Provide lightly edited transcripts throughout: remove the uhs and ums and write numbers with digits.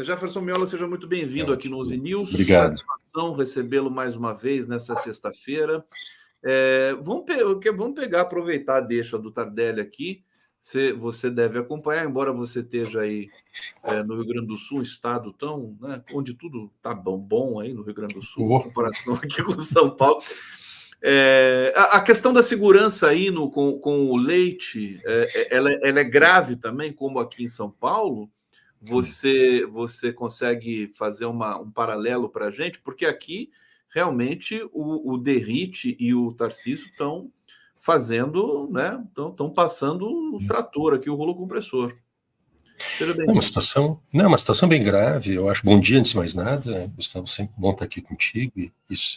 Jefferson Miola, seja muito bem-vindo aqui no Uzi News. Obrigado. Satisfação recebê-lo mais uma vez nessa sexta-feira. Vamos pegar, aproveitar a deixa do Tardelli aqui. Você deve acompanhar, embora você esteja aí no Rio Grande do Sul, um estado tão, né, onde tudo está bom aí no Rio Grande do Sul, em comparação aqui com São Paulo. A questão da segurança aí com o leite, ela é grave também, como aqui em São Paulo. Você consegue fazer um paralelo para a gente? Porque aqui, realmente, o Derrite e o Tarcísio estão fazendo, né? Estão passando o trator aqui, o rolo compressor. Seja bem-vindo. É uma situação bem grave, eu acho. Bom dia, antes de mais nada, Gustavo, sempre bom estar aqui contigo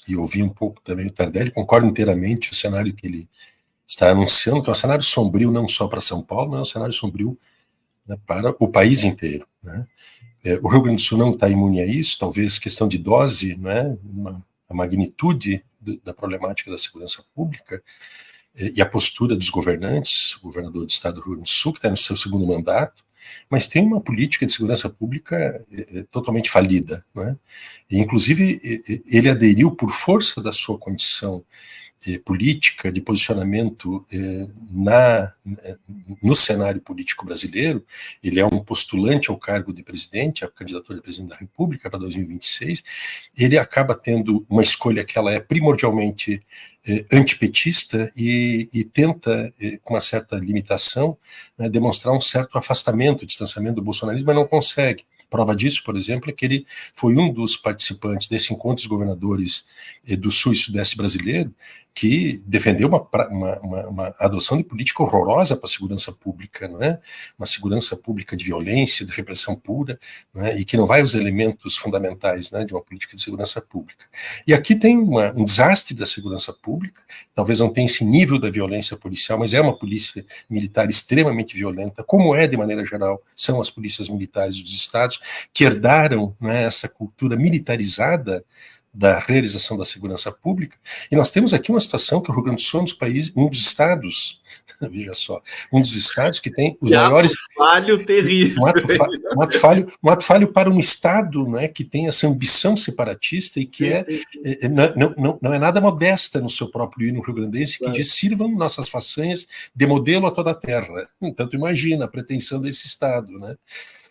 e ouvir um pouco também o Tardelli. Concordo inteiramente, o cenário que ele está anunciando, que é um cenário sombrio não só para São Paulo, mas é um cenário sombrio, né, para o país inteiro, né? O Rio Grande do Sul não está imune a isso, talvez questão de dose, né, a magnitude da problemática da segurança pública e a postura dos governantes, o governador do estado do Rio Grande do Sul, que está no seu segundo mandato, mas tem uma política de segurança pública totalmente falida, né? E, inclusive, ele aderiu por força da sua condição política, de posicionamento no cenário político brasileiro. Ele é um postulante ao cargo de presidente, a candidatura de presidente da República para 2026, ele acaba tendo uma escolha que ela é primordialmente antipetista e tenta, com uma certa limitação, né, demonstrar um certo afastamento, distanciamento do bolsonarismo, mas não consegue. Prova disso, por exemplo, é que ele foi um dos participantes desse encontro dos governadores do Sul e Sudeste brasileiro, que defendeu uma adoção de política horrorosa para a segurança pública, não é? Uma segurança pública de violência, de repressão pura, não é? E que não vai aos elementos fundamentais, né, de uma política de segurança pública. E aqui tem um desastre da segurança pública, talvez não tenha esse nível da violência policial, mas é uma polícia militar extremamente violenta, como de maneira geral, são as polícias militares dos estados, que herdaram, né, essa cultura militarizada da realização da segurança pública. E nós temos aqui uma situação que o Rio Grande do Sul é um dos estados, veja só, um dos estados que tem os maiores... falho terrível. Um ato falho para um estado, né, que tem essa ambição separatista e que não é nada modesta no seu próprio hino rio-grandense, que diz: sirvam nossas façanhas de modelo a toda a terra. Então, tu imagina a pretensão desse estado, né?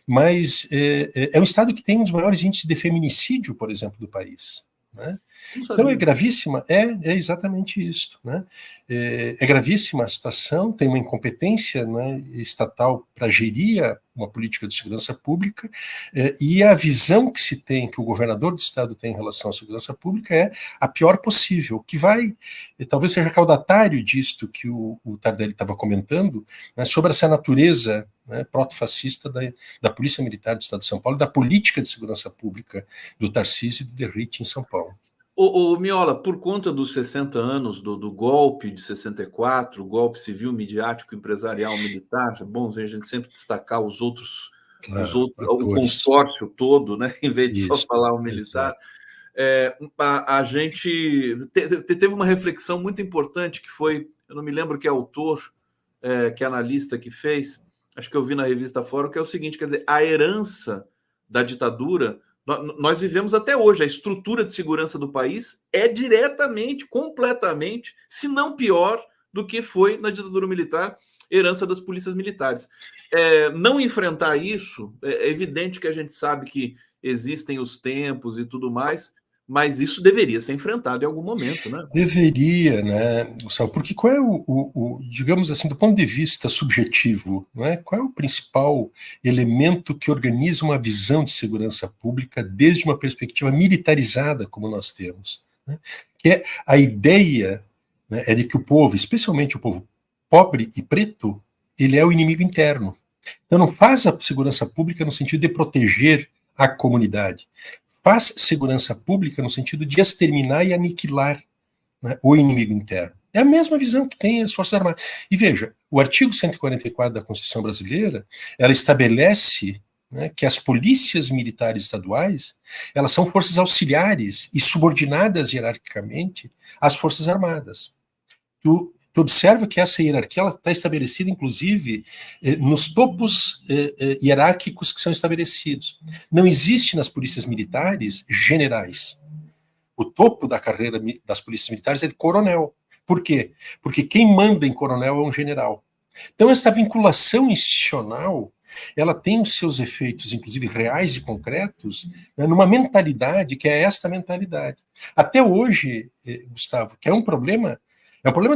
Mas é um estado que tem um dos maiores índices de feminicídio, por exemplo, do país, né? Então é gravíssima, é exatamente isso, né? É gravíssima a situação, tem uma incompetência, né, estatal para gerir uma política de segurança pública, e a visão que se tem, que o governador do estado tem em relação à segurança pública é a pior possível, que vai, talvez seja caudatário disto que o Tardelli estava comentando, né, sobre essa natureza, né, proto-fascista da Polícia Militar do Estado de São Paulo, da política de segurança pública do Tarcísio e do Derrite em São Paulo. Miola, por conta dos 60 anos do golpe de 64, o golpe civil, midiático, empresarial, militar, é bom a gente sempre destacar os outros, o consórcio todo, né, em vez de só falar o militar. A gente teve uma reflexão muito importante que foi, eu não me lembro que autor, que analista que fez, acho que eu vi na revista Fórum, que é o seguinte, quer dizer, a herança da ditadura, nós vivemos até hoje, a estrutura de segurança do país é diretamente, completamente, se não pior, do que foi na ditadura militar, herança das polícias militares. Não enfrentar isso, é evidente que a gente sabe que existem os tempos e tudo mais, mas isso deveria ser enfrentado em algum momento, né? Deveria, né, Gustavo? Porque qual é digamos assim, do ponto de vista subjetivo, não é? Qual é o principal elemento que organiza uma visão de segurança pública desde uma perspectiva militarizada como nós temos, né? Que é a ideia, né, de que o povo, especialmente o povo pobre e preto, ele é o inimigo interno. Então não faz a segurança pública no sentido de proteger a comunidade. Faz segurança pública no sentido de exterminar e aniquilar, né, o inimigo interno. É a mesma visão que tem as Forças Armadas. E veja, o artigo 144 da Constituição Brasileira, ela estabelece, né, que as polícias militares estaduais, elas são forças auxiliares e subordinadas hierarquicamente às Forças Armadas. Tu Tu observa que essa hierarquia está estabelecida, inclusive, nos topos hierárquicos que são estabelecidos. Não existe nas polícias militares generais. O topo da carreira das polícias militares é de coronel. Por quê? Porque quem manda em coronel é um general. Então, essa vinculação institucional, ela tem os seus efeitos, inclusive reais e concretos, né, numa mentalidade que é esta mentalidade. Até hoje, Gustavo, que é um problema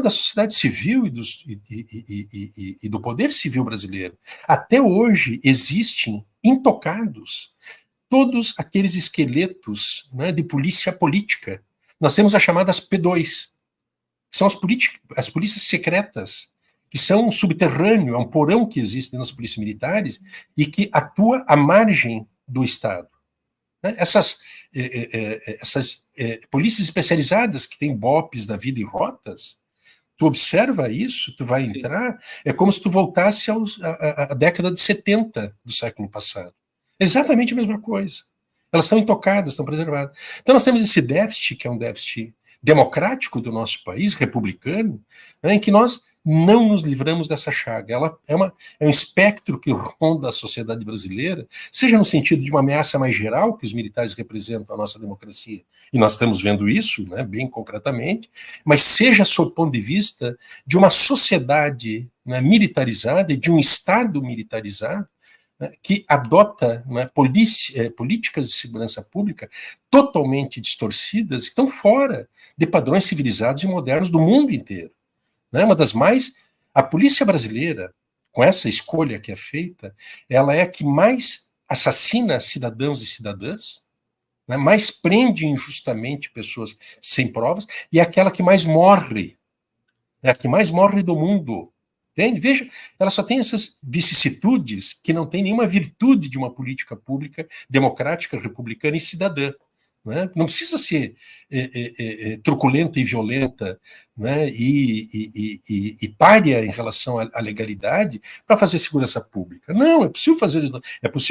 da sociedade civil e do poder civil brasileiro. Até hoje existem intocados todos aqueles esqueletos, né, de polícia política. Nós temos as chamadas P2, que são as polícias secretas, que são um subterrâneo, é um porão que existe nas polícias militares e que atua à margem do Estado. Essas polícias especializadas que têm BOPs da vida e rotas, tu observa isso, tu vai entrar, é como se tu voltasse à década de 70 do século passado. Exatamente a mesma coisa. Elas estão intocadas, estão preservadas. Então nós temos esse déficit, que é um déficit democrático do nosso país, republicano, né, em que nós não nos livramos dessa chaga. Ela é um espectro que ronda a sociedade brasileira, seja no sentido de uma ameaça mais geral, que os militares representam a nossa democracia, e nós estamos vendo isso, né, bem concretamente, mas seja sob o ponto de vista de uma sociedade, né, militarizada e de um Estado militarizado, né, que adota, né, políticas de segurança pública totalmente distorcidas, que estão fora de padrões civilizados e modernos do mundo inteiro. Né? A polícia brasileira, com essa escolha que é feita, ela é a que mais assassina cidadãos e cidadãs, né? Mais prende injustamente pessoas sem provas, e é aquela que mais morre, é a que mais morre do mundo. Entende? Veja, ela só tem essas vicissitudes que não tem nenhuma virtude de uma política pública democrática, republicana e cidadã. Né? Não precisa ser truculenta e violenta, né? e pária em relação à legalidade para fazer segurança pública. Não, é possível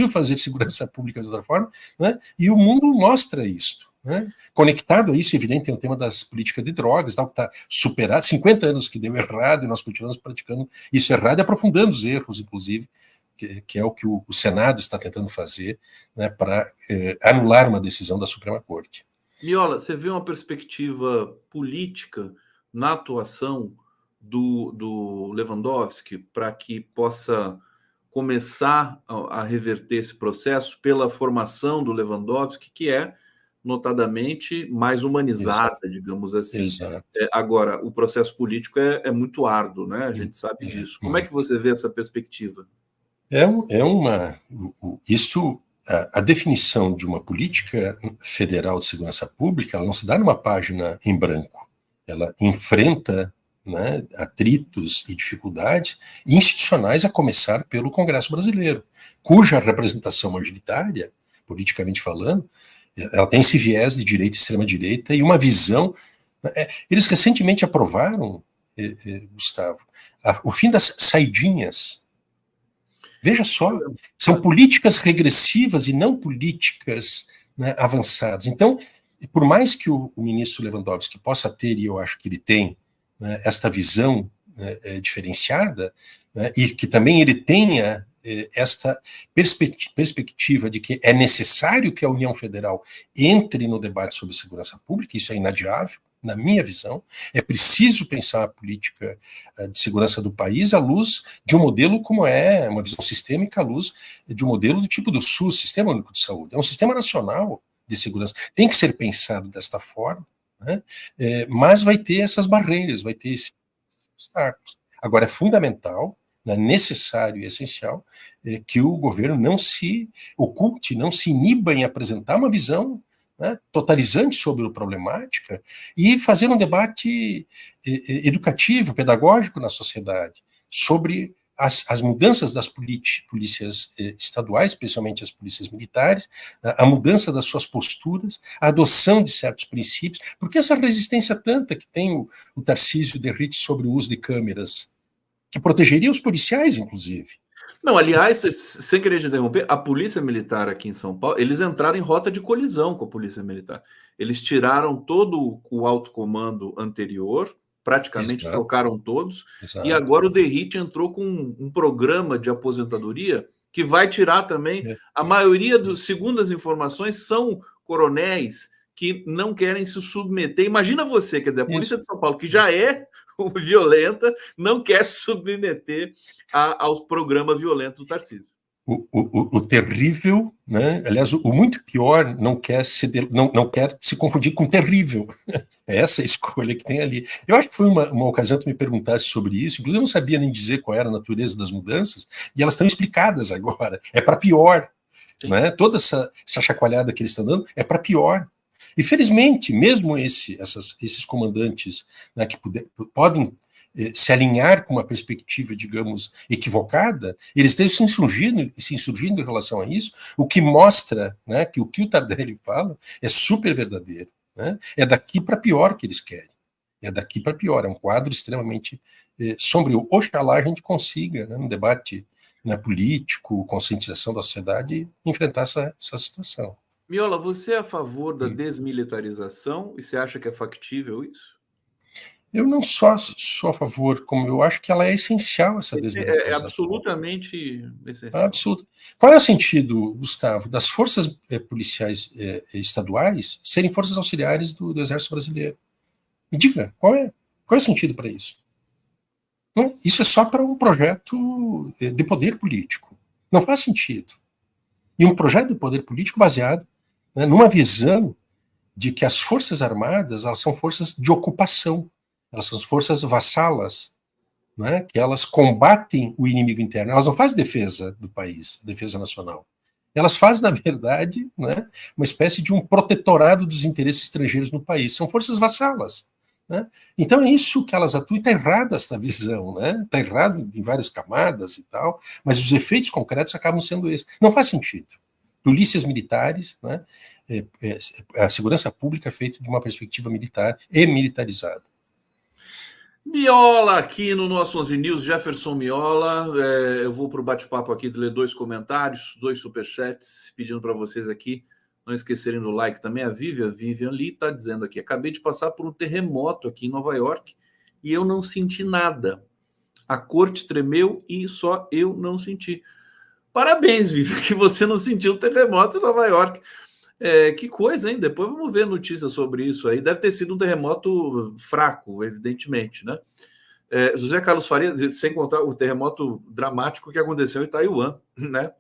fazer segurança pública de outra forma, né? E o mundo mostra isso. Né? Conectado a isso, evidente, tem o tema das políticas de drogas, que está superado, 50 anos que deu errado, e nós continuamos praticando isso errado, e aprofundando os erros, inclusive, que é o que o Senado está tentando fazer, né, para anular uma decisão da Suprema Corte. Miola, você vê uma perspectiva política na atuação do Lewandowski para que possa começar a reverter esse processo pela formação do Lewandowski, que é notadamente mais humanizada, exato, digamos assim. Agora, o processo político é muito árduo, né? A gente sabe disso. Como é que você vê essa perspectiva? A definição de uma política federal de segurança pública, ela não se dá numa página em branco. Ela enfrenta, né, atritos e dificuldades institucionais, a começar pelo Congresso brasileiro, cuja representação majoritária, politicamente falando, ela tem esse viés de direita e extrema-direita e uma visão. Eles recentemente aprovaram, Gustavo, o fim das saidinhas. Veja só, são políticas regressivas e não políticas, né, avançadas. Então, por mais que o ministro Lewandowski possa ter, e eu acho que ele tem, né, esta visão, né, diferenciada, né, e que também ele tenha esta perspectiva de que é necessário que a União Federal entre no debate sobre segurança pública, isso é inadiável, na minha visão, é preciso pensar a política de segurança do país à luz de um modelo como é uma visão sistêmica, à luz de um modelo do tipo do SUS, Sistema Único de Saúde. É um sistema nacional de segurança, tem que ser pensado desta forma, né? Mas vai ter essas barreiras, vai ter esses obstáculos. Agora, é fundamental, né, necessário e essencial que o governo não se oculte, não se iniba em apresentar uma visão, né, totalizante sobre a problemática e fazer um debate educativo, pedagógico na sociedade sobre as mudanças das polícias estaduais, especialmente as polícias militares, a mudança das suas posturas, a adoção de certos princípios, porque essa resistência tanta que tem o Tarcísio Derrite sobre o uso de câmeras, que protegeria os policiais, inclusive. Não, aliás, sem querer te interromper, a Polícia Militar aqui em São Paulo, eles entraram em rota de colisão com a Polícia Militar. Eles tiraram todo o alto comando anterior, praticamente Exato. trocaram todos, Exato. e agora o Derrite entrou com um programa de aposentadoria que vai tirar também, a maioria dos, segundo as informações, são coronéis que não querem se submeter. Imagina você, quer dizer, a Polícia de São Paulo, que já é violenta, não quer se submeter aos programas violentos do Tarcísio. O terrível, né? Aliás, o muito pior não quer se confundir com terrível. É essa a escolha que tem ali. Eu acho que foi uma ocasião que me perguntasse sobre isso, inclusive eu não sabia nem dizer qual era a natureza das mudanças, e elas estão explicadas agora. É para pior. Né? Toda essa chacoalhada que eles estão dando é para pior. E felizmente, mesmo esses comandantes, né, que podem se alinhar com uma perspectiva, digamos, equivocada, eles estão se insurgindo em relação a isso, o que mostra, né, que o Tardelli fala é super verdadeiro. Né? É daqui para pior que eles querem. É daqui para pior. É um quadro extremamente sombrio. Oxalá a gente consiga, né, no debate, né, político, conscientização da sociedade, enfrentar essa situação. Miola, você é a favor da desmilitarização e você acha que é factível isso? Eu não só sou a favor, como eu acho que ela é essencial, essa desmilitarização. É absolutamente essencial. Absoluto. Qual é o sentido, Gustavo, das forças policiais estaduais serem forças auxiliares do Exército Brasileiro? Me diga, qual é o sentido para isso? Não, isso é só para um projeto de poder político. Não faz sentido. E um projeto de poder político baseado, né, numa visão de que as Forças Armadas, elas são forças de ocupação, elas são forças vassalas, né, que elas combatem o inimigo interno, elas não fazem defesa do país, defesa nacional. Elas fazem, na verdade, né, uma espécie de um protetorado dos interesses estrangeiros no país. São forças vassalas. Né? Então é isso que elas atuam, está errada essa visão, né? Está errado em várias camadas e tal, mas os efeitos concretos acabam sendo esses. Não faz sentido. Polícias militares, né? A segurança pública é feita de uma perspectiva militar e militarizada. Miola aqui no nosso 11 News, Jefferson Miola. Eu vou para o bate-papo aqui de ler 2 comentários, 2 superchats, pedindo para vocês aqui não esquecerem do like também. A Vivian Lee está dizendo aqui: acabei de passar por um terremoto aqui em Nova York e eu não senti nada. A corte tremeu e só eu não senti. Parabéns, Vivian, que você não sentiu o terremoto em Nova York. Que coisa, hein? Depois vamos ver notícias sobre isso aí. Deve ter sido um terremoto fraco, evidentemente, né? José Carlos Faria, sem contar o terremoto dramático que aconteceu em Taiwan, né?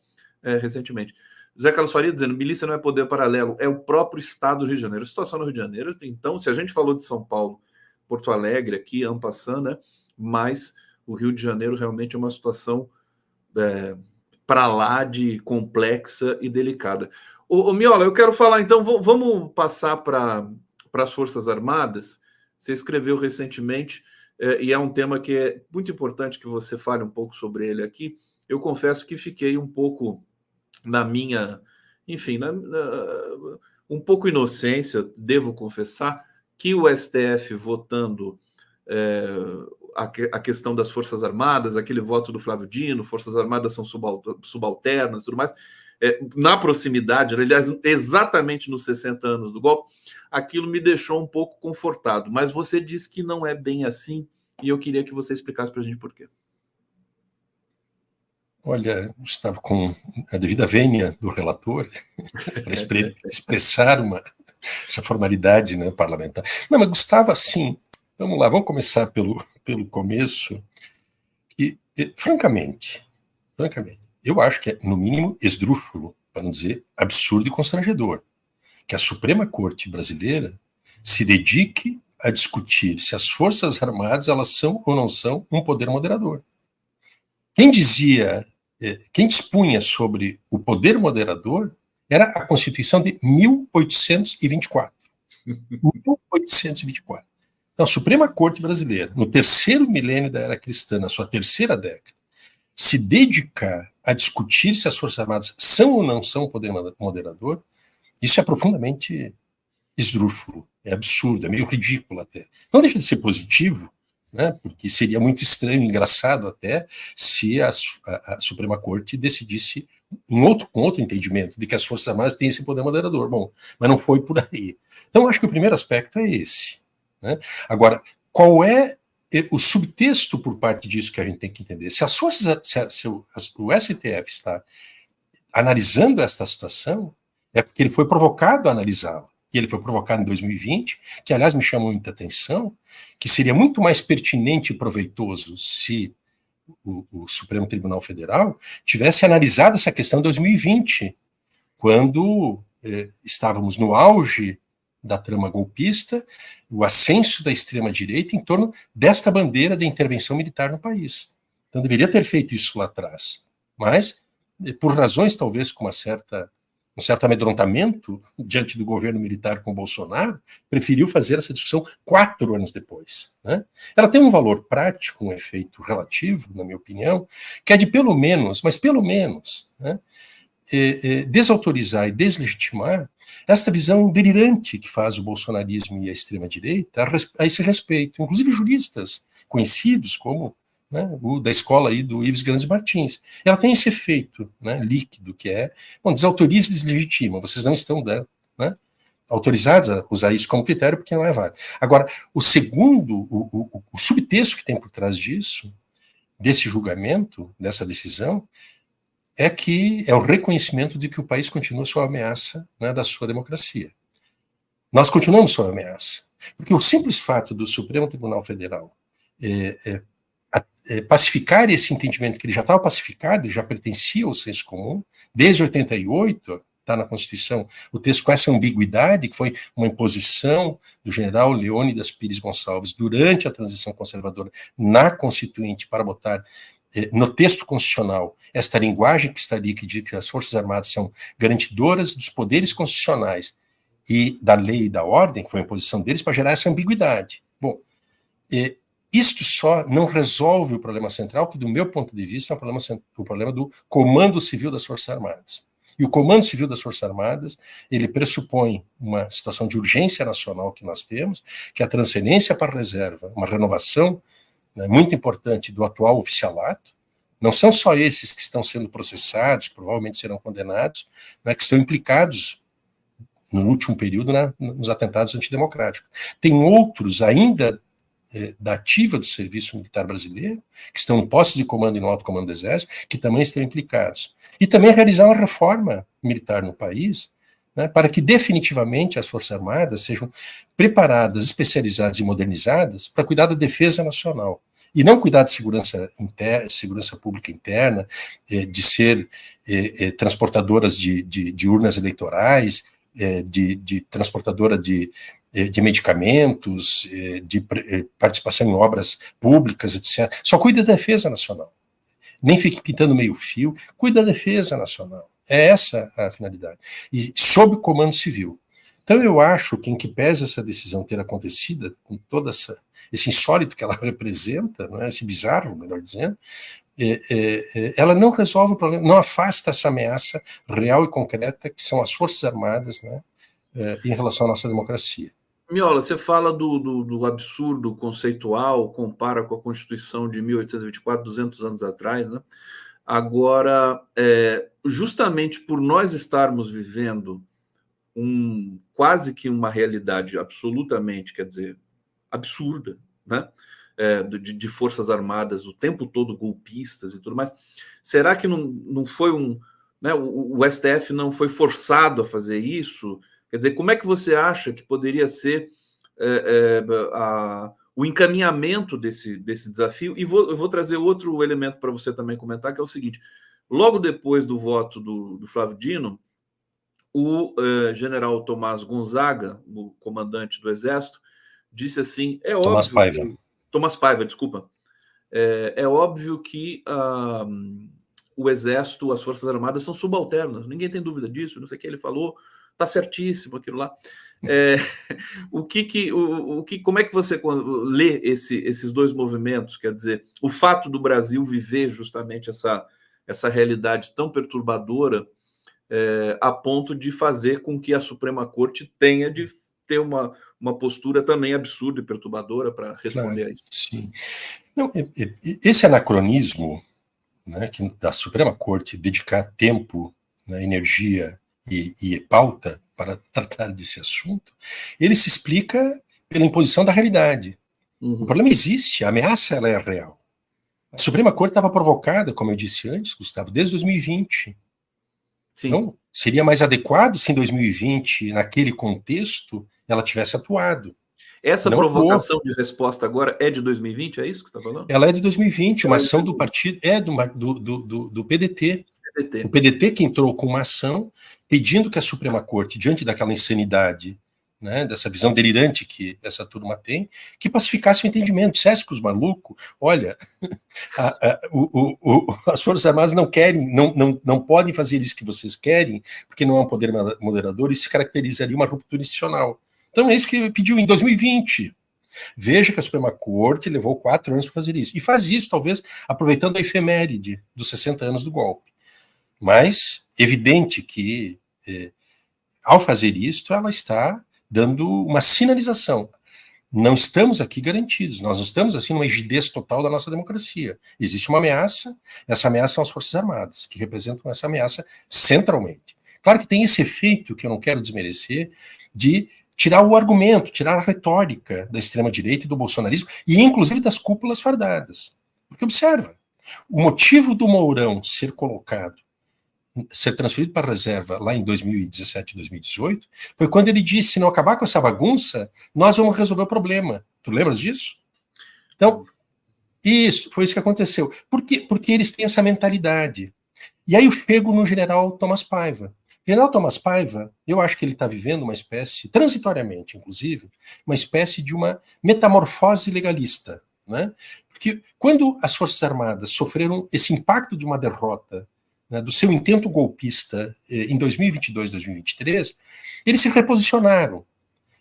Recentemente. José Carlos Faria dizendo: milícia não é poder paralelo, é o próprio estado do Rio de Janeiro. A situação no Rio de Janeiro, então, se a gente falou de São Paulo, Porto Alegre aqui, en passant, né? Mas o Rio de Janeiro realmente é uma situação para lá de complexa e delicada. Ô, Miola, eu quero falar, então, vamos passar para as Forças Armadas. Você escreveu recentemente, e é um tema que é muito importante que você fale um pouco sobre ele aqui. Eu confesso que fiquei um pouco na minha, enfim, um pouco inocência, devo confessar, que o STF votando a questão das Forças Armadas, aquele voto do Flávio Dino, Forças Armadas são subalternas, tudo mais, na proximidade, aliás, exatamente nos 60 anos do golpe, aquilo me deixou um pouco confortado. Mas você disse que não é bem assim, e eu queria que você explicasse para a gente por quê. Olha, Gustavo, com a devida vênia do relator, para expressar essa formalidade, né, parlamentar. Não, mas Gustavo, assim, vamos lá, vamos começar pelo começo. E, francamente, eu acho que é, no mínimo, esdrúxulo, para não dizer absurdo e constrangedor, que a Suprema Corte brasileira se dedique a discutir se as Forças Armadas elas são ou não são um poder moderador. Quem dispunha sobre o poder moderador era a Constituição de 1824. 1824. Então, a Suprema Corte brasileira, no terceiro milênio da era cristã, na sua terceira década, se dedicar a discutir se as Forças Armadas são ou não são poder moderador, isso é profundamente esdrúxulo, é absurdo, é meio ridículo até. Não deixa de ser positivo, né, porque seria muito estranho, engraçado até, se a Suprema Corte decidisse com outro entendimento de que as Forças Armadas têm esse poder moderador. Bom, mas não foi por aí. Então, acho que o primeiro aspecto é esse. Né? Agora, qual é o subtexto por parte disso que a gente tem que entender? Se as forças, o STF está analisando esta situação, é porque ele foi provocado a analisá-la. E ele foi provocado em 2020, que, aliás, me chamou muita atenção, que seria muito mais pertinente e proveitoso se o Supremo Tribunal Federal tivesse analisado essa questão em 2020, quando estávamos no auge da trama golpista, o ascenso da extrema-direita em torno desta bandeira da intervenção militar no país. Então deveria ter feito isso lá atrás. Mas, por razões talvez com um certo amedrontamento diante do governo militar com Bolsonaro, preferiu fazer essa discussão 4 anos depois. Né? Ela tem um valor prático, um efeito relativo, na minha opinião, que é de pelo menos, mas pelo menos, né, desautorizar e deslegitimar esta visão delirante que faz o bolsonarismo e a extrema-direita a esse respeito. Inclusive juristas conhecidos como, né, o da escola aí do Ives Grandes Martins. Ela tem esse efeito, né, líquido, que é, bom, desautoriza e deslegitima, vocês não estão, né, autorizados a usar isso como critério porque não é válido. Agora, o segundo, o subtexto que tem por trás disso, desse julgamento, dessa decisão, é que é o reconhecimento de que o país continua sob ameaça, né, da sua democracia. Nós continuamos sob ameaça. Porque o simples fato do Supremo Tribunal Federal pacificar esse entendimento que ele já estava pacificado, ele já pertencia ao senso comum, desde 88, está na Constituição, o texto com essa ambiguidade, que foi uma imposição do general Leônidas Pires Gonçalves durante a transição conservadora na Constituinte para botar no texto constitucional esta linguagem que está ali, que diz que as Forças Armadas são garantidoras dos poderes constitucionais e da lei e da ordem, que foi a imposição deles, para gerar essa ambiguidade. Bom, isto só não resolve o problema central, que do meu ponto de vista é o problema do Comando Civil das Forças Armadas. E o Comando Civil das Forças Armadas, ele pressupõe uma situação de urgência nacional que nós temos, que é a transferência para a reserva, uma renovação, né, muito importante do atual oficialato. Não são só esses que estão sendo processados, que provavelmente serão condenados, né, que estão implicados no último período nos atentados antidemocráticos. Tem outros ainda da ativa do Serviço Militar Brasileiro, que estão no posto de comando e no alto comando do Exército, que também estão implicados. E também realizar uma reforma militar no país, né, para que definitivamente as Forças Armadas sejam preparadas, especializadas e modernizadas para cuidar da defesa nacional. E não cuidar de segurança pública interna, de ser transportadoras de urnas eleitorais, de transportadora de medicamentos, de participação em obras públicas, etc. Só cuida da defesa nacional. Nem fique pintando meio fio, cuida da defesa nacional. É essa a finalidade. E sob comando civil. Então eu acho que, em que pese essa decisão ter acontecido, com todo esse insólito que ela representa, né, esse bizarro, melhor dizendo, ela não resolve o problema, não afasta essa ameaça real e concreta que são as Forças Armadas, né, em relação à nossa democracia. Miola, você fala do absurdo conceitual, compara com a Constituição de 1824, 200 anos atrás, né? Agora, justamente por nós estarmos vivendo quase que uma realidade absolutamente, quer dizer, absurda, né? De forças armadas o tempo todo golpistas e tudo mais, será que não foi né, o STF não foi forçado a fazer isso? Quer dizer, como é que você acha que poderia ser o encaminhamento desse desafio? E eu vou trazer outro elemento para você também comentar, que é o seguinte: logo depois do voto do Flávio Dino, o general Tomás Gonzaga, o comandante do Exército, disse assim: Tomás Paiva, desculpa. É óbvio que o Exército, as Forças Armadas são subalternas, ninguém tem dúvida disso, não sei o que ele falou, está certíssimo aquilo lá. Como é que você lê esses dois movimentos? Quer dizer, o fato do Brasil viver justamente essa realidade tão perturbadora a ponto de fazer com que a Suprema Corte tenha de ter uma postura também absurda e perturbadora para responder a isso. Sim. Não, esse anacronismo, né, da Suprema Corte dedicar tempo, né, energia e pauta para tratar desse assunto, ele se explica pela imposição da realidade. O problema existe, a ameaça ela é real. A Suprema Corte estava provocada, como eu disse antes, Gustavo, desde 2020. Sim. Então, seria mais adequado se em 2020, naquele contexto, ela tivesse atuado. Essa provocação de resposta agora é de 2020, é isso que você está falando? Ela é de 2020, uma ação do partido, do PDT. O PDT que entrou com uma ação pedindo que a Suprema Corte, diante daquela insanidade, né, dessa visão delirante que essa turma tem, que pacificasse o entendimento, dissesse para os malucos, olha, as Forças Armadas não querem, não podem fazer isso que vocês querem, porque não é um poder moderador e se caracterizaria uma ruptura institucional. Então é isso que pediu em 2020. Veja que a Suprema Corte levou 4 anos para fazer isso. E faz isso, talvez, aproveitando a efeméride dos 60 anos do golpe. Mas, evidente que, ao fazer isso, ela está dando uma sinalização. Não estamos aqui garantidos, nós estamos, assim, numa rigidez total da nossa democracia. Existe uma ameaça, essa ameaça são as Forças Armadas, que representam essa ameaça centralmente. Claro que tem esse efeito, que eu não quero desmerecer, de tirar o argumento, tirar a retórica da extrema-direita e do bolsonarismo, e inclusive das cúpulas fardadas. Porque observa, o motivo do Mourão ser transferido para a reserva lá em 2017, 2018, foi quando ele disse, se não acabar com essa bagunça, nós vamos resolver o problema. Tu lembras disso? Então, foi isso que aconteceu. Por quê? Porque eles têm essa mentalidade. E aí eu chego no general Tomás Paiva. General Tomás Paiva, eu acho que ele está vivendo uma espécie, transitoriamente, inclusive, uma espécie de uma metamorfose legalista, né? Porque quando as Forças Armadas sofreram esse impacto de uma derrota, né, do seu intento golpista em 2022, 2023, eles se reposicionaram.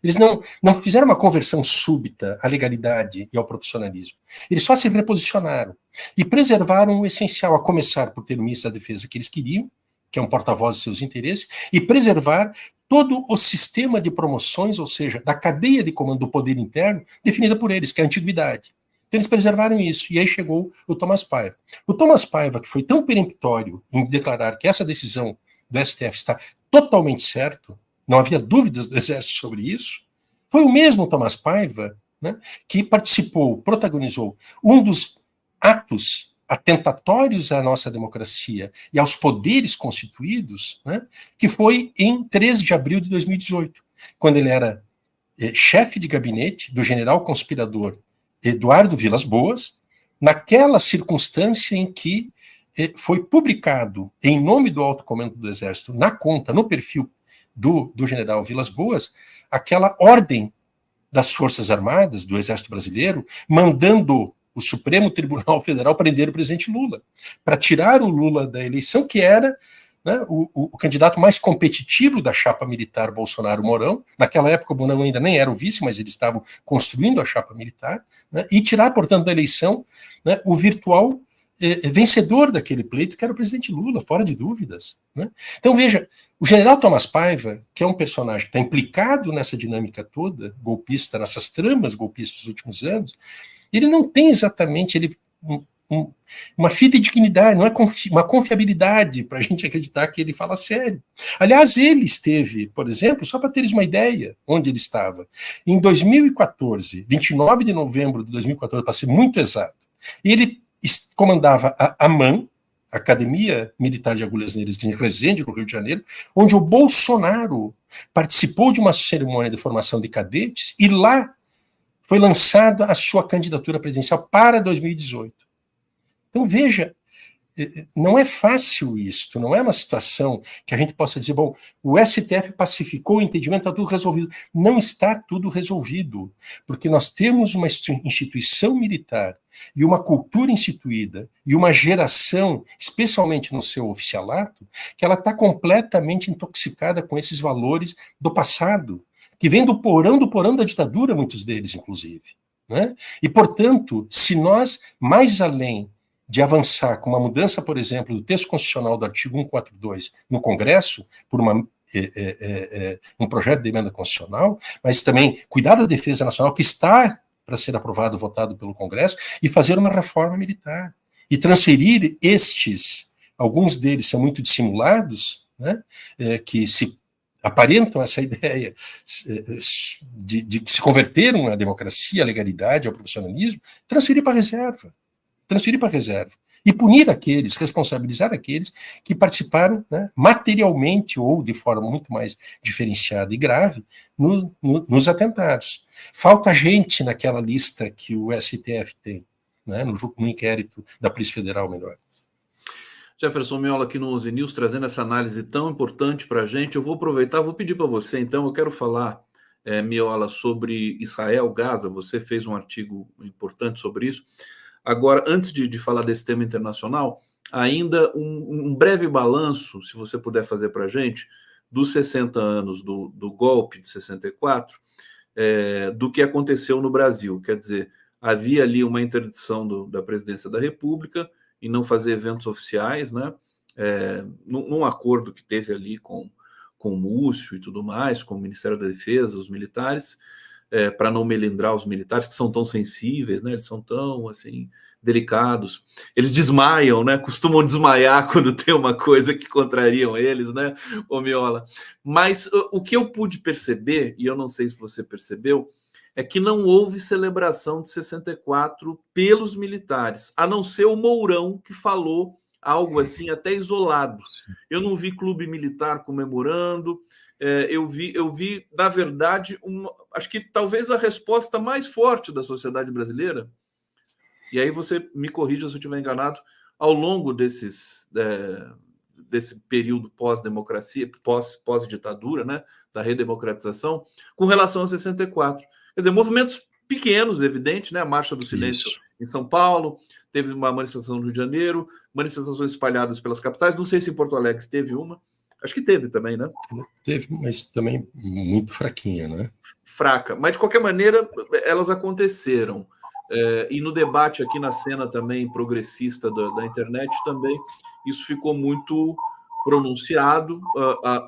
Eles não fizeram uma conversão súbita à legalidade e ao profissionalismo. Eles só se reposicionaram e preservaram o essencial, a começar por ter o ministro da Defesa que eles queriam, que é um porta-voz de seus interesses, e preservar todo o sistema de promoções, ou seja, da cadeia de comando do poder interno, definida por eles, que é a antiguidade. Então eles preservaram isso, e aí chegou o Tomás Paiva. O Tomás Paiva, que foi tão peremptório em declarar que essa decisão do STF está totalmente certo, não havia dúvidas do Exército sobre isso, foi o mesmo Tomás Paiva, né, que participou, protagonizou um dos atos atentatórios à nossa democracia e aos poderes constituídos, né, que foi em 13 de abril de 2018, quando ele era chefe de gabinete do general conspirador Eduardo Vilas Boas, naquela circunstância em que foi publicado, em nome do alto comando do Exército, na conta, no perfil do general Vilas Boas, aquela ordem das Forças Armadas, do Exército Brasileiro, mandando o Supremo Tribunal Federal prender o presidente Lula, para tirar o Lula da eleição, que era, né, o candidato mais competitivo da chapa militar Bolsonaro-Mourão. Naquela época o Mourão ainda nem era o vice, mas eles estavam construindo a chapa militar, né, e tirar, portanto, da eleição, né, o virtual vencedor daquele pleito, que era o presidente Lula, fora de dúvidas, né? Então veja, o general Tomás Paiva, que é um personagem que está implicado nessa dinâmica toda, golpista, nessas tramas golpistas dos últimos anos, ele não tem exatamente uma fidedignidade, não é uma confiabilidade para a gente acreditar que ele fala sério. Aliás, ele esteve, por exemplo, só para teres uma ideia onde ele estava, em 2014, 29 de novembro de 2014, para ser muito exato, ele comandava a AMAN, Academia Militar de Agulhas Negras, em Resende, no Rio de Janeiro, onde o Bolsonaro participou de uma cerimônia de formação de cadetes e lá foi lançada a sua candidatura presidencial para 2018. Então, veja, não é fácil isso, não é uma situação que a gente possa dizer, bom, o STF pacificou o entendimento, está tudo resolvido. Não está tudo resolvido, porque nós temos uma instituição militar e uma cultura instituída e uma geração, especialmente no seu oficialato, que ela está completamente intoxicada com esses valores do passado, que vem do porão da ditadura, muitos deles, inclusive, né? E, portanto, se nós, mais além de avançar com uma mudança, por exemplo, do texto constitucional do artigo 142 no Congresso, por um projeto de emenda constitucional, mas também cuidar da defesa nacional, que está para ser aprovado, votado pelo Congresso, e fazer uma reforma militar. E transferir alguns deles são muito dissimulados, né, que se aparentam essa ideia de que se converteram à democracia, à legalidade, ao profissionalismo, transferir para a reserva, e punir aqueles, responsabilizar aqueles que participaram, né, materialmente ou de forma muito mais diferenciada e grave nos atentados. Falta gente naquela lista que o STF tem, né, no inquérito da Polícia Federal, melhor. Jefferson Miola aqui no 11 News, trazendo essa análise tão importante para a gente. Eu vou aproveitar, vou pedir para você, então, eu quero falar, Miola, sobre Israel, Gaza. Você fez um artigo importante sobre isso. Agora, antes de falar desse tema internacional, ainda um breve balanço, se você puder fazer para a gente, dos 60 anos do golpe de 64, do que aconteceu no Brasil. Quer dizer, havia ali uma interdição da presidência da República em não fazer eventos oficiais, né? Num acordo que teve ali com o Múcio e tudo mais, com o Ministério da Defesa, os militares, para não melindrar os militares, que são tão sensíveis, né? Eles são tão, assim, delicados. Eles desmaiam, né? Costumam desmaiar quando tem uma coisa que contrariam eles, né, ô Miola? Mas o que eu pude perceber, e eu não sei se você percebeu, é que não houve celebração de 64 pelos militares, a não ser o Mourão, que falou algo assim até isolado. Eu não vi clube militar comemorando, eu vi, na verdade, acho que talvez a resposta mais forte da sociedade brasileira, e aí você me corrija se eu estiver enganado, ao longo desse período pós-democracia, pós-ditadura, né, da redemocratização, com relação a 64. Quer dizer, movimentos pequenos, evidente, né? A Marcha do Silêncio em São Paulo, teve uma manifestação no Rio de Janeiro, manifestações espalhadas pelas capitais, não sei se em Porto Alegre teve uma, acho que teve também, né? Teve, mas também muito fraquinha, né? Fraca, mas de qualquer maneira, elas aconteceram. E no debate aqui na cena também progressista da internet também, isso ficou muito pronunciado.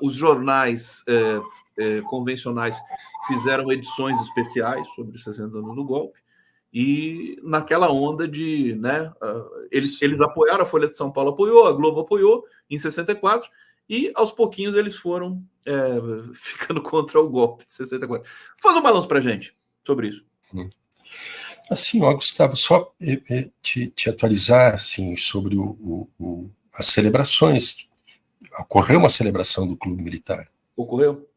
Os jornais convencionais fizeram edições especiais sobre os 60 anos do golpe, e naquela onda de, né, eles apoiaram, a Folha de São Paulo apoiou, a Globo apoiou em 64, e aos pouquinhos eles foram ficando contra o golpe de 64. Faz um balanço para a gente sobre isso. Assim, ó, Gustavo, só te atualizar assim, sobre as celebrações. Ocorreu uma celebração do Clube Militar. Ocorreu?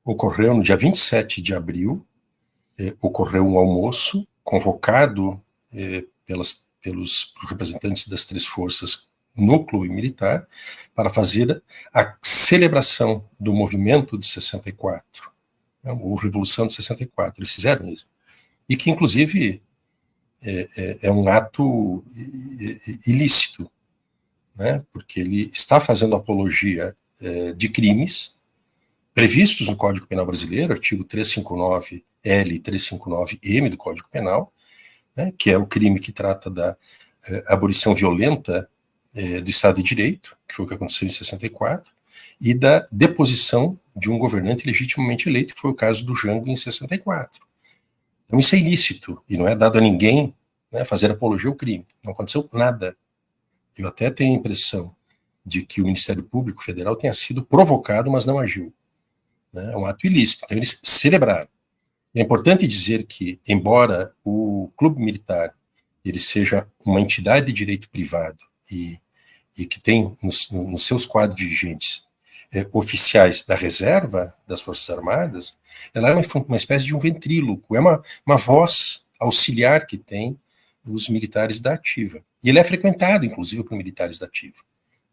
Ocorreu no dia 27 de abril, ocorreu um almoço convocado pelos representantes das três forças no Clube Militar para fazer a celebração do movimento de 64, ou Revolução de 64, eles fizeram isso. E que, inclusive, é um ato ilícito, né? Porque ele está fazendo apologia de crimes previstos no Código Penal Brasileiro, artigo 359L e 359M do Código Penal, né, que é o crime que trata da abolição violenta do Estado de Direito, que foi o que aconteceu em 64, e da deposição de um governante legitimamente eleito, que foi o caso do Jango em 64. Então isso é ilícito, e não é dado a ninguém, né, fazer apologia ao crime. Não aconteceu nada. Eu até tenho a impressão de que o Ministério Público Federal tenha sido provocado, mas não agiu. É um ato ilícito. Então eles celebraram. É importante dizer que, embora o Clube Militar ele seja uma entidade de direito privado e que tem nos seus quadros dirigentes oficiais da reserva das Forças Armadas, ela é uma espécie de um ventríloco, é uma voz auxiliar que tem os militares da ativa. E ele é frequentado, inclusive, por militares da ativa,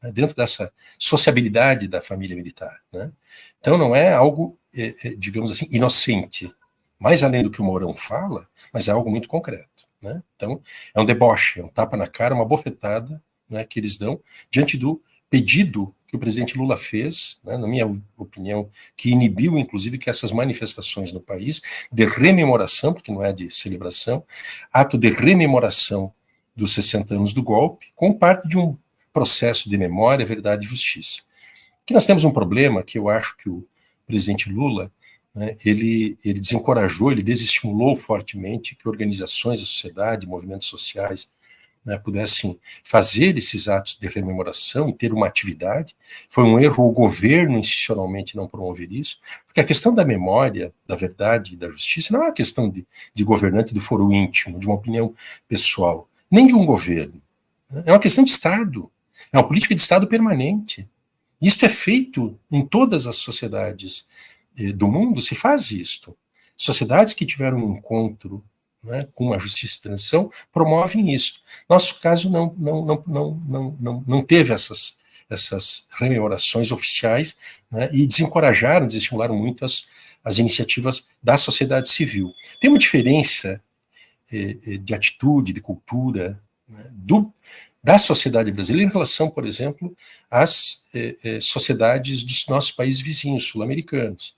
né, dentro dessa sociabilidade da família militar, né? Então não é algo, digamos assim, inocente, mais além do que o Mourão fala, mas é algo muito concreto, né? Então é um deboche, é um tapa na cara, uma bofetada, né, que eles dão diante do pedido que o presidente Lula fez, né, na minha opinião, que inibiu, inclusive, que essas manifestações no país de rememoração, porque não é de celebração, ato de rememoração dos 60 anos do golpe, como parte de um processo de memória, verdade e justiça. Aqui nós temos um problema que eu acho que o presidente Lula, né, ele desencorajou, ele desestimulou fortemente que organizações da sociedade, movimentos sociais né, pudessem fazer esses atos de rememoração e ter uma atividade. Foi um erro o governo institucionalmente não promover isso, porque a questão da memória, da verdade e da justiça não é uma questão de governante do foro íntimo, de uma opinião pessoal, nem de um governo. É uma questão de Estado, é uma política de Estado permanente. Isto é feito em todas as sociedades do mundo, se faz isto. Sociedades que tiveram um encontro, né, com uma justiça de transição, promovem isso. Nosso caso não teve essas rememorações oficiais, né, e desestimularam muito as iniciativas da sociedade civil. Tem uma diferença de atitude, de cultura, né, da sociedade brasileira em relação, por exemplo, às sociedades dos nossos países vizinhos, sul-americanos,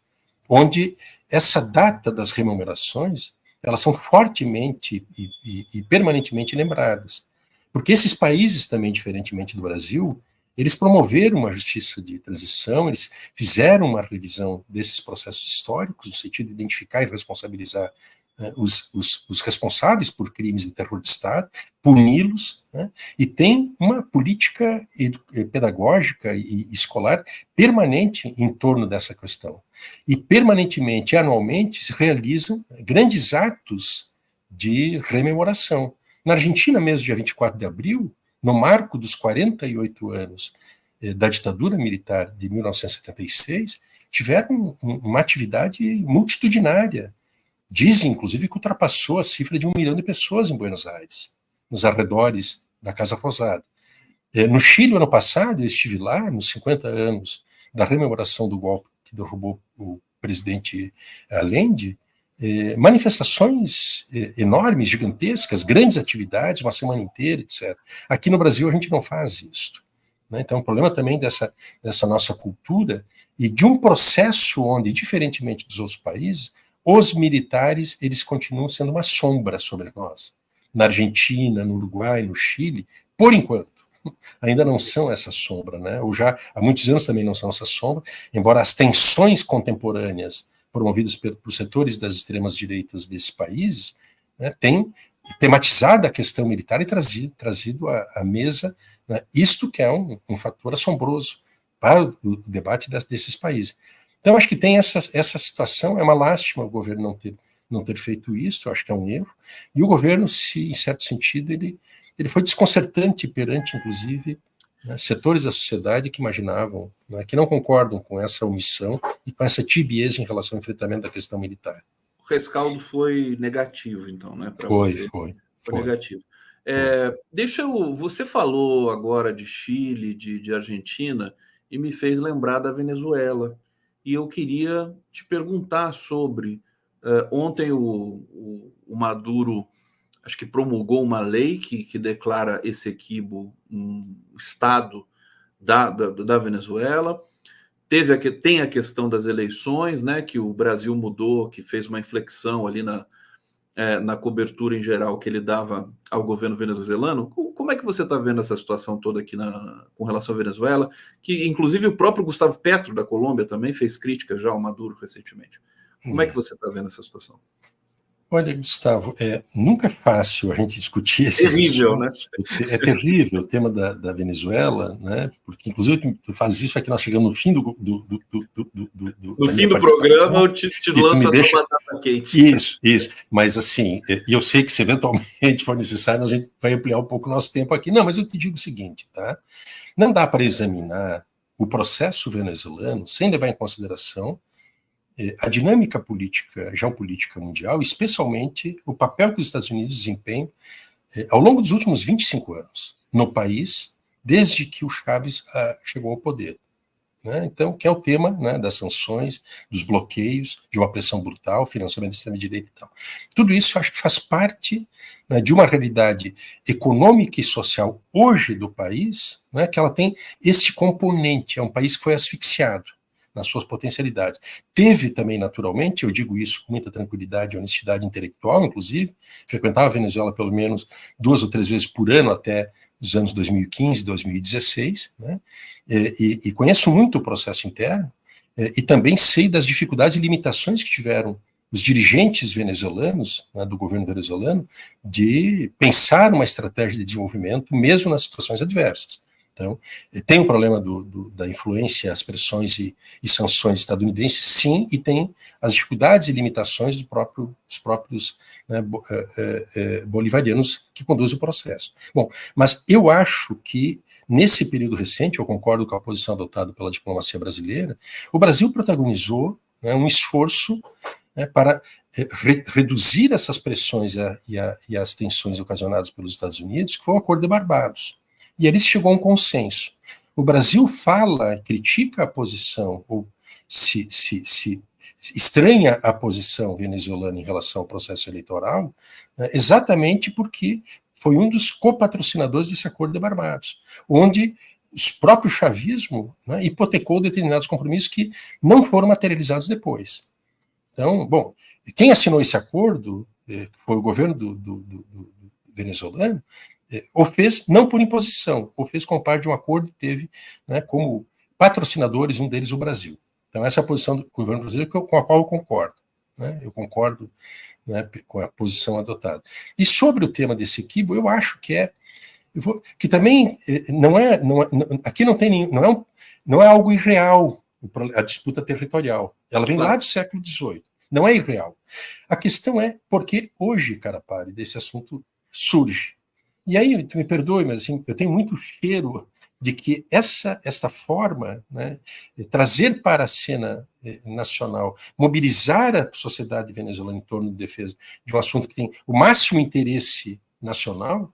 onde essa data das rememorações, elas são fortemente e permanentemente lembradas. Porque esses países também, diferentemente do Brasil, eles promoveram uma justiça de transição, eles fizeram uma revisão desses processos históricos, no sentido de identificar e responsabilizar os responsáveis por crimes de terror de Estado, puni-los, né, e tem uma política pedagógica e escolar permanente em torno dessa questão. E permanentemente, anualmente, se realizam grandes atos de rememoração. Na Argentina, mesmo, dia 24 de abril, no marco dos 48 anos da ditadura militar de 1976, tiveram uma atividade multitudinária. Dizem, inclusive, que ultrapassou a cifra de 1 milhão de pessoas em Buenos Aires, nos arredores da Casa Rosada. No Chile, ano passado, eu estive lá, nos 50 anos da rememoração do golpe que derrubou o presidente Allende, manifestações enormes, gigantescas, grandes atividades, uma semana inteira, etc. Aqui no Brasil a gente não faz isso. Né? Então, o problema também dessa nossa cultura e de um processo onde, diferentemente dos outros países, os militares, eles continuam sendo uma sombra sobre nós. Na Argentina, no Uruguai, no Chile, por enquanto, ainda não são essa sombra, né? Ou já há muitos anos também não são essa sombra, embora as tensões contemporâneas promovidas por setores das extremas direitas desses países, né, tenham tematizado a questão militar e trazido à mesa, né, isto que é um fator assombroso para o debate desses países. Então, acho que tem essa situação, é uma lástima o governo não ter feito isso, acho que é um erro, e o governo, em certo sentido, ele foi desconcertante perante, inclusive, né, setores da sociedade que imaginavam, né, que não concordam com essa omissão e com essa tibieza em relação ao enfrentamento da questão militar. O rescaldo foi negativo, então, né? Foi negativo. Você falou agora de Chile, de Argentina, e me fez lembrar da Venezuela. E eu queria te perguntar sobre... ontem o Maduro, acho que promulgou uma lei que declara Essequibo um estado da Venezuela. Tem a questão das eleições, né, que o Brasil mudou, que fez uma inflexão ali na cobertura em geral que ele dava ao governo venezuelano. Como é que você está vendo essa situação toda aqui com relação à Venezuela? Que, inclusive, o próprio Gustavo Petro, da Colômbia, também fez críticas já ao Maduro recentemente. Como é que você está vendo essa situação? Olha, Gustavo, nunca é fácil a gente discutir esses terrível, assuntos. Né? É terrível o tema da Venezuela, né? Porque, inclusive, tu faz isso aqui, nós chegamos no fim do fim do programa, eu te lanço a sua batata quente. Isso. Mas, assim, eu sei que se eventualmente for necessário, a gente vai ampliar um pouco o nosso tempo aqui. Não, mas eu te digo o seguinte, tá? Não dá para examinar o processo venezuelano sem levar em consideração a dinâmica política, geopolítica mundial, especialmente o papel que os Estados Unidos desempenham ao longo dos últimos 25 anos no país, desde que o Chávez chegou ao poder. Né? Então, que é o tema, né, das sanções, dos bloqueios, de uma pressão brutal, financiamento da extrema-direita e tal. Tudo isso, acho que faz parte, né, de uma realidade econômica e social hoje do país, né, que ela tem este componente, é um país que foi asfixiado nas suas potencialidades. Teve também, naturalmente, eu digo isso com muita tranquilidade e honestidade intelectual, inclusive, frequentava a Venezuela pelo menos 2 ou 3 vezes por ano até os anos 2015, 2016, né? E conheço muito o processo interno, e também sei das dificuldades e limitações que tiveram os dirigentes venezuelanos, né, do governo venezuelano, de pensar uma estratégia de desenvolvimento mesmo nas situações adversas. Então, tem o problema da influência, as pressões e sanções estadunidenses, sim, e tem as dificuldades e limitações dos próprios né, bolivarianos que conduzem o processo. Bom, mas eu acho que nesse período recente, eu concordo com a posição adotada pela diplomacia brasileira, o Brasil protagonizou, né, um esforço, né, para reduzir essas pressões e as tensões ocasionadas pelos Estados Unidos, que foi o Acordo de Barbados. E ali se chegou a um consenso. O Brasil fala, critica a posição, ou se estranha a posição venezuelana em relação ao processo eleitoral, né, exatamente porque foi um dos copatrocinadores desse Acordo de Barbados, onde o próprio chavismo, né, hipotecou determinados compromissos que não foram materializados depois. Então, bom, quem assinou esse acordo, que foi o governo do venezuelano, o fez não por imposição, o fez com parte de um acordo que teve, né, como patrocinadores, um deles o Brasil. Então essa é a posição do governo brasileiro com a qual eu concordo. Né, eu concordo, né, com a posição adotada. E sobre o tema desse equívoco, eu acho que que também aqui não tem nenhum, não é algo irreal a disputa territorial. Ela vem lá do século XVIII. Não é irreal. A questão é porque hoje, cara pare, desse assunto surge. E aí, tu me perdoe, mas assim, eu tenho muito cheiro de que esta forma, né, trazer para a cena nacional, mobilizar a sociedade venezuelana em torno de defesa de um assunto que tem o máximo interesse nacional,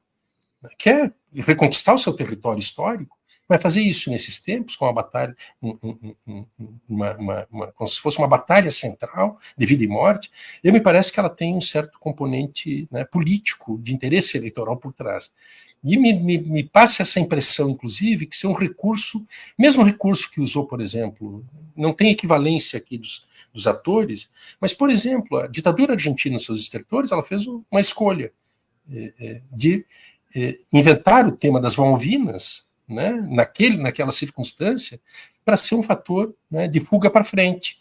né, que é reconquistar o seu território histórico, vai fazer isso nesses tempos, com uma batalha, como se fosse uma batalha central de vida e morte. Eu me parece que ela tem um certo componente, né, político, de interesse eleitoral por trás. E me passa essa impressão, inclusive, que isso é um recurso, mesmo recurso que usou, por exemplo, não tem equivalência aqui dos atores, mas, por exemplo, a ditadura argentina e seus estertores, ela fez uma escolha de inventar o tema das Malvinas, né, naquela circunstância, para ser um fator, né, de fuga para frente,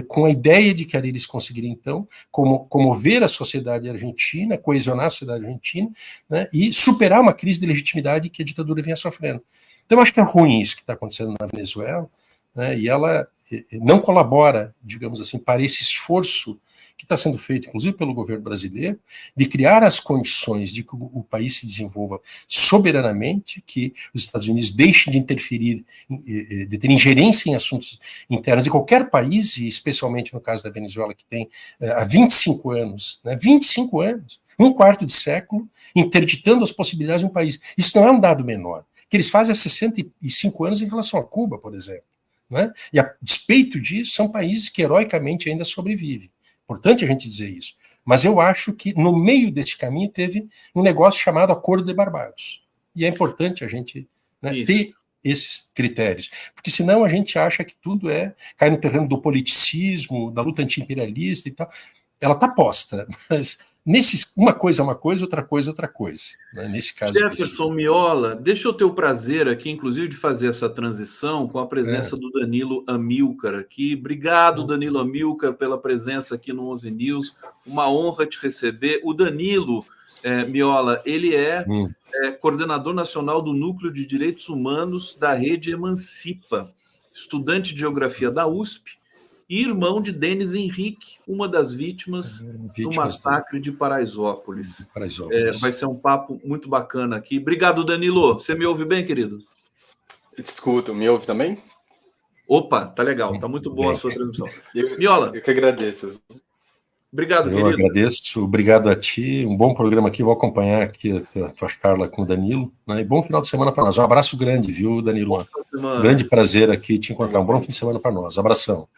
com a ideia de que ali eles conseguiriam, então, comover a sociedade argentina, coesionar a sociedade argentina, né, e superar uma crise de legitimidade que a ditadura vinha sofrendo. Então, eu acho que é ruim isso que está acontecendo na Venezuela, né, e ela não colabora, digamos assim, para esse esforço que está sendo feito, inclusive pelo governo brasileiro, de criar as condições de que o país se desenvolva soberanamente, que os Estados Unidos deixem de interferir, de ter ingerência em assuntos internos de qualquer país, e especialmente no caso da Venezuela, que tem há 25 anos, né, 25 anos, um quarto de século, interditando as possibilidades de um país. Isso não é um dado menor, que eles fazem há 65 anos em relação a Cuba, por exemplo. Né? E a despeito disso, são países que heroicamente ainda sobrevivem. Importante a gente dizer isso. Mas eu acho que no meio desse caminho teve um negócio chamado Acordo de Barbados. E é importante a gente, né, ter esses critérios. Porque senão a gente acha que tudo cai no terreno do politicismo, da luta anti-imperialista e tal. Ela está posta, mas uma coisa é uma coisa, outra coisa é outra coisa. Né, nesse caso Jefferson específico. Miola, deixa eu ter o prazer aqui, inclusive, de fazer essa transição com a presença do Danilo Amilcar aqui. Obrigado, Danilo Amilcar, pela presença aqui no 11 News. Uma honra te receber. O Danilo Miola, ele é coordenador nacional do Núcleo de Direitos Humanos da Rede Emancipa, estudante de Geografia da USP, e irmão de Denis Henrique, uma das vítimas do massacre de Paraisópolis. Vai ser um papo muito bacana aqui. Obrigado, Danilo. Você me ouve bem, querido? Escuto. Me ouve também? Opa, tá legal. Tá muito boa a sua transmissão. Miola. Eu que agradeço. Obrigado, querido. Eu agradeço. Obrigado a ti. Um bom programa aqui. Vou acompanhar aqui a tua charla com o Danilo. Né? E bom final de semana para nós. Um abraço grande, viu, Danilo? Um grande prazer aqui te encontrar. Um bom fim de semana para nós. Abração.